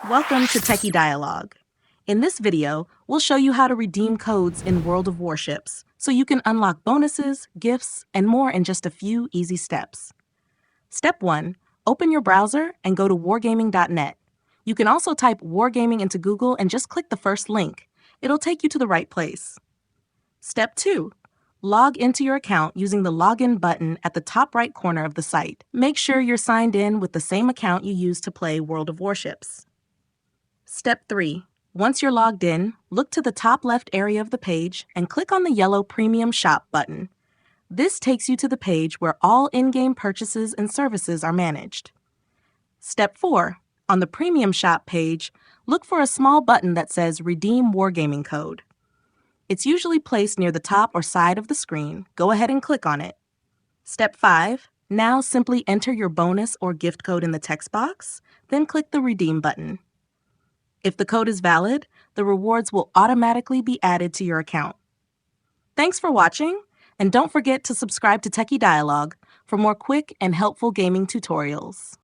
Welcome to Techie Dialogue. In this video, we'll show you how to redeem codes in World of Warships so you can unlock bonuses, gifts, and more in just a few easy steps. Step 1. Open your browser and go to wargaming.net. You can also type Wargaming into Google and just click the first link. It'll take you to the right place. Step 2. Log into your account using the Login button at the top right corner of the site. Make sure you're signed in with the same account you used to play World of Warships. Step 3. Once you're logged in, look to the top left area of the page and click on the yellow Premium Shop button. This takes you to the page where all in-game purchases and services are managed. Step 4. On the Premium Shop page, look for a small button that says Redeem Wargaming Code. It's usually placed near the top or side of the screen. Go ahead and click on it. Step 5. Now simply enter your bonus or gift code in the text box, then click the Redeem button. If the code is valid, the rewards will automatically be added to your account. Thanks for watching, and don't forget to subscribe to Techie Dialogue for more quick and helpful gaming tutorials.